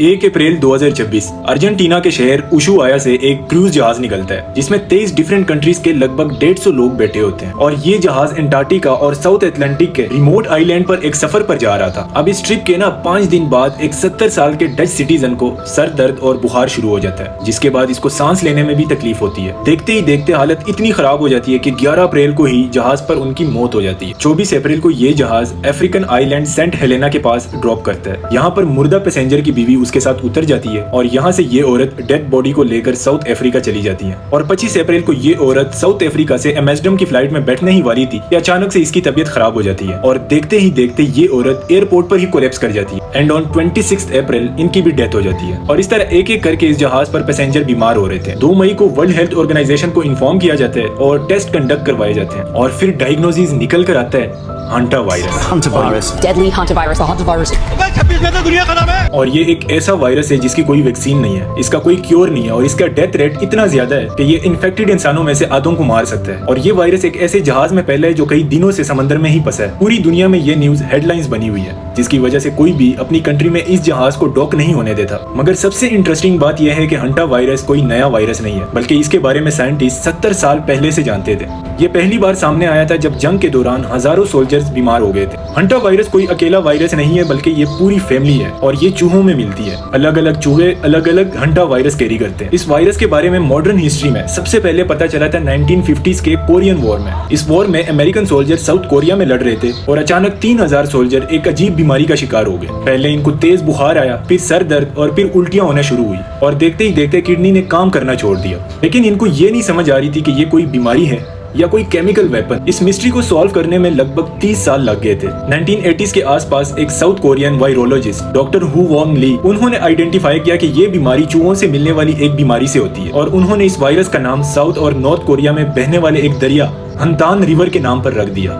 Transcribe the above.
1 अप्रैल 2026 Argentina के शहर Ushuaia से एक क्रूज जहाज निकलता है जिसमें 23 डिफरेंट कंट्रीज के लगभग 150 लोग बैठे होते हैं और ये जहाज अंटार्कटिका और साउथ अटलांटिक के रिमोट आइलैंड पर एक सफर पर जा रहा था। अब इस ट्रिप के 5 दिन बाद एक 70 साल के डच सिटीजन को सर दर्द और बुखार शुरू हो जाता है, जिसके बाद इसको सांस लेने में भी तकलीफ होती है। देखते ही देखते हालत इतनी खराब हो जाती है कि 11 अप्रैल को ही जहाज पर उनकी मौत हो जाती है। 24 अप्रैल को ये जहाज अफ्रीकन आइलैंड सेंट हेलेना के पास ड्रॉप करता है। यहाँ पर मुर्दा पैसेंजर की बीवी उसके साथ उतर जाती है और यहाँ से ये औरत डेड बॉडी को लेकर साउथ अफ्रीका चली जाती है। और 25 अप्रैल को ये औरत साउथ अफ्रीका से एम्स्टर्डम की फ्लाइट में बैठने ही वाली थी कि अचानक से इसकी तबीयत खराब हो जाती है और देखते ही देखते ये औरत एयरपोर्ट पर ही कोलैप्स कर जाती है एंड ऑन 26 अप्रैल इनकी भी डेथ हो जाती है। और इस तरह एक एक करके इस जहाज पर पैसेंजर बीमार हो रहे थे। 2 मई को वर्ल्ड हेल्थ ऑर्गेनाइजेशन को इन्फॉर्म किया जाता है और टेस्ट कंडक्ट करवाए जाते हैं और फिर डायग्नोसिस निकल कर आता है hanta virus. Deadly hantavirus. The hantavirus. और ये एक ऐसा वायरस है जिसकी कोई वैक्सीन नहीं है, इसका कोई क्योर नहीं है और इसका डेथ रेट इतना ज्यादा है कि ये इन्फेक्टेड इंसानों में से आधों को मार सकता है। और ये वायरस एक ऐसे जहाज में फैला है जो कई दिनों से समंदर में ही फंसा है। पूरी दुनिया में ये न्यूज हेडलाइंस बनी हुई है, जिसकी वजह से कोई भी अपनी कंट्री में इस जहाज को डॉक नहीं होने देता। मगर सबसे इंटरेस्टिंग बात यह है कि हंटा वायरस कोई नया वायरस नहीं है, बल्कि इसके बारे में साइंटिस्ट 70 साल पहले से जानते थे। ये पहली बार सामने आया था जब जंग के दौरान हजारों सोल्जर्स बीमार हो गए थे। हंटा वायरस कोई अकेला वायरस नहीं है, बल्कि ये पूरी फैमिली है और ये चूहों में मिलती है। अलग अलग चूहे अलग अलग हंटा वायरस कैरी करते हैं। इस वायरस के बारे में मॉडर्न हिस्ट्री में सबसे पहले पता चला था 1950s के कोरियन वॉर में। इस वॉर में अमेरिकन सोल्जर साउथ कोरिया में लड़ रहे थे और अचानक 3000 सोल्जर एक अजीब बीमारी का शिकार हो गए। पहले इनको तेज बुखार आया, फिर सर दर्द और फिर उल्टियां होना शुरू हुई और देखते ही देखते किडनी ने काम करना छोड़ दिया। लेकिन इनको ये नहीं समझ आ रही थी कि ये कोई बीमारी है या कोई केमिकल वेपन। इस मिस्ट्री को सॉल्व करने में लगभग 30 साल लग गए थे। 1980s के आसपास एक South Korean virologist doctor Ho Wang Lee, उन्होंने आइडेंटिफाई किया कि ये बीमारी चूहों से मिलने वाली एक बीमारी से होती है और उन्होंने इस वायरस का नाम साउथ और नॉर्थ कोरिया में बहने वाले एक दरिया हंतान रिवर के नाम पर रख दिया।